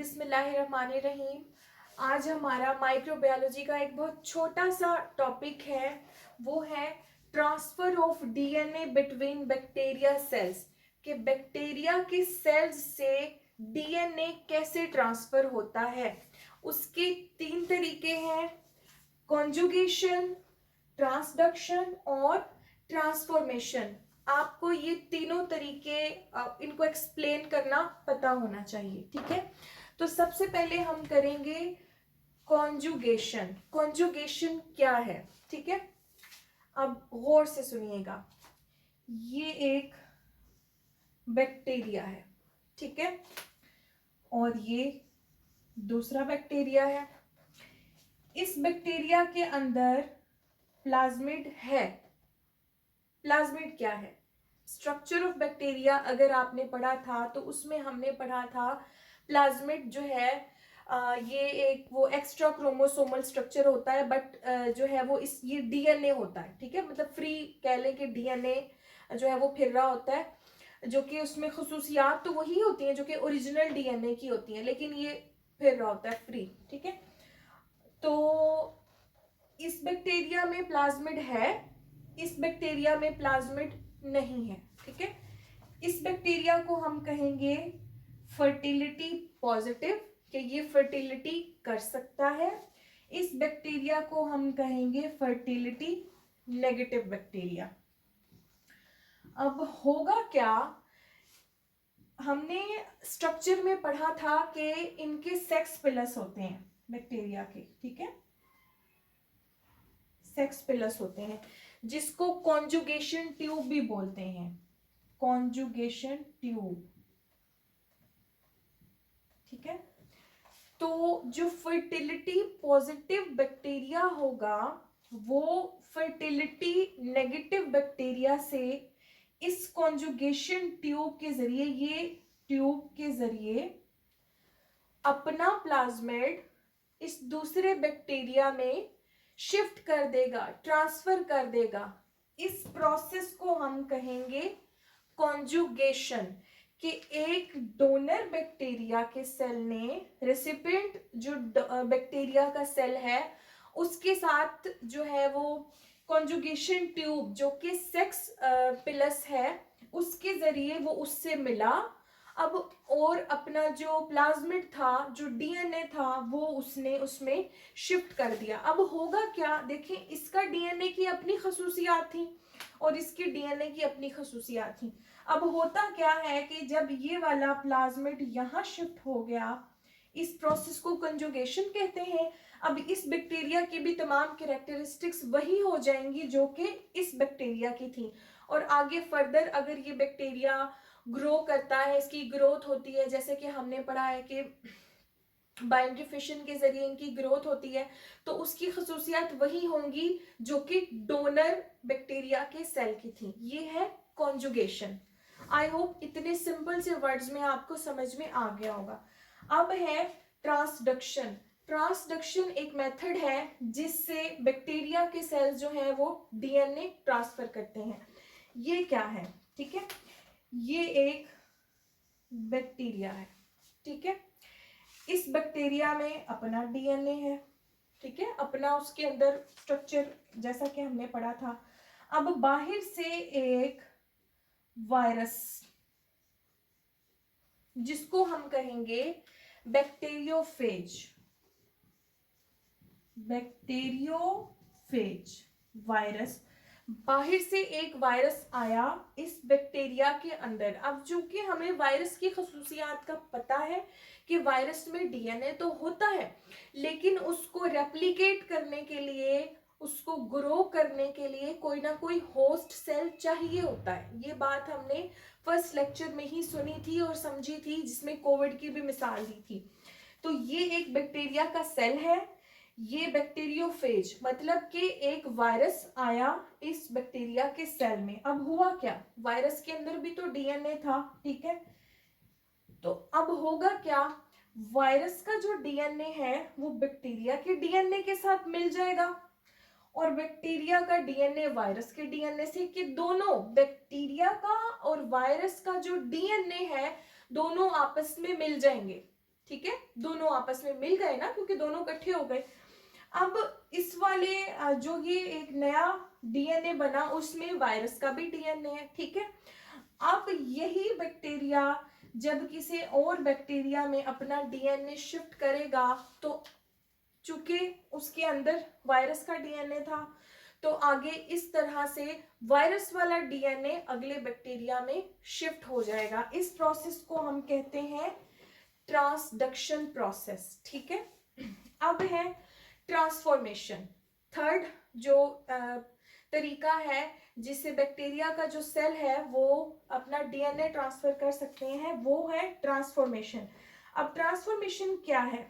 बिस्मिल्लाहिर्रहमानिर्रहीम। आज हमारा माइक्रोबायोलॉजी का एक बहुत छोटा सा टॉपिक है, वो है transfer of DNA between bacteria cells. कि बैक्टीरिया के सेल्स से डीएनए कैसे ट्रांसफर होता है। उसके 3 तरीके हैं, कॉन्जुगेशन, ट्रांसडक्शन और ट्रांसफॉर्मेशन। आपको ये तीनों तरीके इनको एक्सप्लेन करना पता होना चाहिए, ठीक है। तो सबसे पहले हम करेंगे कॉन्जुगेशन। कॉन्जुगेशन क्या है, ठीक है। अब गौर से सुनिएगा, ये एक बैक्टीरिया है, ठीक है, और ये दूसरा बैक्टीरिया है। इस बैक्टीरिया के अंदर प्लाज्मिड है। प्लाज्मिड क्या है? स्ट्रक्चर ऑफ बैक्टीरिया अगर आपने पढ़ा था तो उसमें हमने पढ़ा था प्लाज्मिड जो है ये एक वो एक्स्ट्रा क्रोमोसोमल स्ट्रक्चर होता है, बट जो है वो ये डीएनए होता है, ठीक है। मतलब फ्री कह लें कि डीएनए जो है वो फिर रहा होता है, जो कि उसमें खुसूसियात तो वही होती हैं जो कि ओरिजिनल डीएनए की होती हैं, लेकिन ये फिर रहा होता है फ्री, ठीक है। तो इस बैक्टीरिया में प्लाज्मिड है, इस बैक्टीरिया में प्लाज्मिड नहीं है, ठीक है। इस बैक्टीरिया को हम कहेंगे फर्टिलिटी पॉजिटिव, कि ये फर्टिलिटी कर सकता है। इस बैक्टीरिया को हम कहेंगे फर्टिलिटी नेगेटिव बैक्टीरिया। अब होगा क्या, हमने स्ट्रक्चर में पढ़ा था कि इनके सेक्स पिलस होते हैं बैक्टीरिया के, ठीक है, सेक्स पिलस होते हैं, जिसको कॉन्जुगेशन ट्यूब भी बोलते हैं, कॉन्जुगेशन ट्यूब, ठीक है। तो जो फर्टिलिटी पॉजिटिव बैक्टीरिया होगा वो फर्टिलिटी नेगेटिव बैक्टीरिया से इस कॉन्जुगेशन ट्यूब के जरिए, ये ट्यूब के जरिए अपना प्लाज्मिड इस दूसरे बैक्टीरिया में शिफ्ट कर देगा, ट्रांसफर कर देगा। इस प्रोसेस को हम कहेंगे कॉन्जुगेशन। कि एक डोनर बैक्टीरिया के सेल ने रेसिपिएंट जो बैक्टीरिया का सेल है उसके साथ जो है वो कॉन्जुगेशन ट्यूब जो कि सेक्स पिलस है उसके जरिए वो उससे मिला। अब और अपना जो प्लाज्मिड था, जो डीएनए था, वो उसने उसमें शिफ्ट कर दिया। अब होगा क्या, देखें, इसका डीएनए की अपनी खसूसियात थी और इसकी डीएनए की अपनी खसूसियात थी। अब होता क्या है कि जब ये वाला प्लाज्मिड यहाँ शिफ्ट हो गया, इस प्रोसेस को कंजुगेशन कहते हैं। अब इस बैक्टीरिया की भी तमाम कैरेक्टरिस्टिक्स वही हो जाएंगी जो कि इस बैक्टीरिया की थी। और आगे फर्दर अगर ये बैक्टीरिया ग्रो करता है, इसकी ग्रोथ होती है, जैसे कि हमने पढ़ा है कि बाइनरी फिशन के जरिए इनकी ग्रोथ होती है, तो उसकी खसूसियात वही होंगी जो कि डोनर बैक्टीरिया के सेल की थी। ये है कॉन्जुगेशन। आई होप इतने सिंपल से वर्ड्स में आपको समझ में आ गया होगा। अब है ट्रांसडक्शन। ट्रांसडक्शन एक मेथड है जिससे बैक्टीरिया के सेल्स जो हैं वो डीएनए ट्रांसफर करते हैं। ये क्या है, ठीक है, ये एक बैक्टीरिया है, ठीक है। इस बैक्टीरिया में अपना डीएनए है, ठीक है, अपना उसके अंदर स्ट्रक्चर जैसा कि हमने पढ़ा था। अब बाहर से एक वायरस जिसको हम कहेंगे बैक्टीरियोफेज, बैक्टीरियोफेज वायरस, बाहर से एक वायरस आया इस बैक्टीरिया के अंदर। अब चूंकि हमें वायरस की खसूसियात का पता है कि वायरस में डीएनए तो होता है, लेकिन उसको रेप्लिकेट करने के लिए, उसको ग्रो करने के लिए कोई ना कोई होस्ट सेल चाहिए होता है। ये बात हमने फर्स्ट लेक्चर में ही सुनी थी और समझी थी, जिसमें कोविड की भी मिसाल दी थी। तो ये एक बैक्टीरिया का सेल है, ये बैक्टीरियोफेज, मतलब कि एक वायरस आया इस बैक्टीरिया के सेल में। अब हुआ क्या, वायरस के अंदर भी तो डीएनए था, ठीक है। तो अब होगा क्या, वायरस का जो डीएनए है वो बैक्टीरिया के डीएनए के साथ मिल जाएगा और बैक्टीरिया का डीएनए वायरस के डीएनए से, कि दोनों बैक्टीरिया का और वायरस का जो डीएनए है दोनों आपस में मिल जाएंगे, ठीक है। दोनों आपस में मिल गए ना, क्योंकि दोनों इकट्ठे हो गए। अब इस वाले जो ये एक नया डीएनए बना, उसमें वायरस का भी डीएनए है, ठीक है। अब यही बैक्टीरिया जब किसी और बैक्टीरिया में अपना डीएनए शिफ्ट करेगा, तो चूंकि उसके अंदर वायरस का डीएनए था, तो आगे इस तरह से वायरस वाला डीएनए अगले बैक्टीरिया में शिफ्ट हो जाएगा। इस प्रोसेस को हम कहते हैं ट्रांसडक्शन प्रोसेस, ठीक है। अब है ट्रांसफॉर्मेशन। थर्ड जो तरीका है जिससे बैक्टीरिया का जो सेल है वो अपना डीएनए ट्रांसफर कर सकते हैं, वो है ट्रांसफॉर्मेशन। अब ट्रांसफॉर्मेशन क्या है?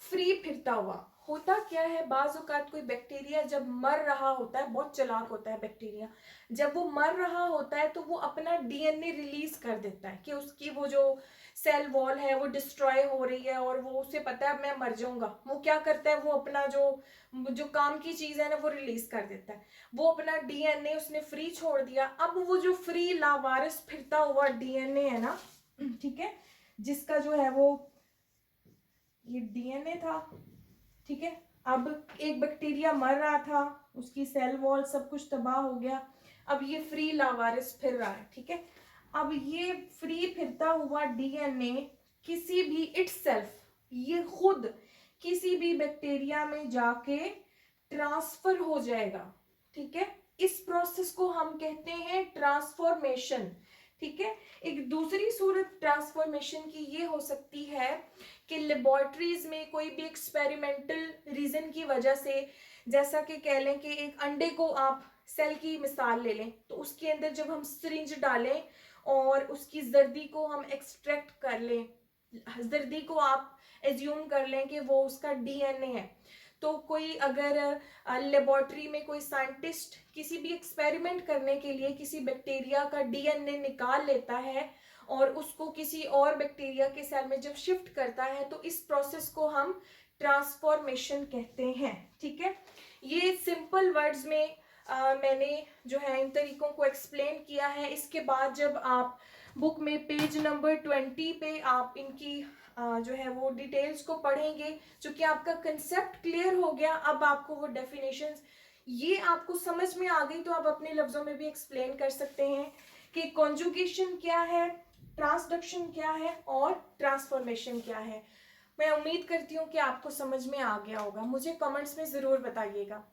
फ्री फिरता हुआ। होता क्या है, बाज औकात कोई बैक्टीरिया जब मर रहा होता है, बहुत चालाक होता है बैक्टीरिया, जब वो मर रहा होता है तो वो अपना डीएनए रिलीज कर देता है कि उसकी वो जो सेल वॉल है वो डिस्ट्रॉय हो रही है और वो उसे पता है मैं मर जाऊंगा। वो क्या करता है, वो अपना जो काम की चीज है ना वो रिलीज कर देता है। वो अपना डीएनए उसने फ्री छोड़ दिया। अब वो जो फ्री लावारिस फिरता हुआ डीएनए है ना, ठीक है, जिसका जो है वो ये डीएनए था, ठीक है। अब एक बैक्टीरिया मर रहा था, उसकी सेल वॉल सब कुछ तबाह हो गया, अब ये फ्री लावारिस फिर रहा है, ठीक है। अब ये फ्री फिरता हुआ डीएनए किसी भी इटसेल्फ, ये खुद किसी भी बैक्टीरिया में जाके ट्रांसफर हो जाएगा, ठीक है। इस प्रोसेस को हम कहते हैं ट्रांसफॉर्मेशन, ठीक है। एक दूसरी सूरत ट्रांसफॉर्मेशन की ये हो सकती है कि लेबोरेटरीज में कोई भी एक्सपेरिमेंटल रीजन की वजह से, जैसा कि कह लें कि एक अंडे को आप सेल की मिसाल ले लें, तो उसके अंदर जब हम सिरिंज डालें और उसकी जर्दी को हम एक्सट्रैक्ट कर लें, जर्दी को आप एज्यूम कर लें कि वो उसका डीएनए है, तो कोई अगर लेबोरेटरी में कोई साइंटिस्ट किसी भी एक्सपेरिमेंट करने के लिए किसी बैक्टीरिया का डीएनए निकाल लेता है और उसको किसी और बैक्टीरिया के सेल में जब शिफ्ट करता है, तो इस प्रोसेस को हम ट्रांसफॉर्मेशन कहते हैं, ठीक है। ये सिंपल वर्ड्स में मैंने जो है इन तरीकों को एक्सप्लेन किया है। इसके बाद जब आप बुक में पेज नंबर 20 पे आप इनकी जो है वो डिटेल्स को पढ़ेंगे, क्योंकि आपका कंसेप्ट क्लियर हो गया, अब आपको वो डेफिनेशंस ये आपको समझ में आ गई, तो आप अपने लफ्जों में भी एक्सप्लेन कर सकते हैं कि कॉन्जुगेशन क्या है, ट्रांसडक्शन क्या है और ट्रांसफॉर्मेशन क्या है। मैं उम्मीद करती हूँ कि आपको समझ में आ गया होगा। मुझे कमेंट्स में ज़रूर बताइएगा।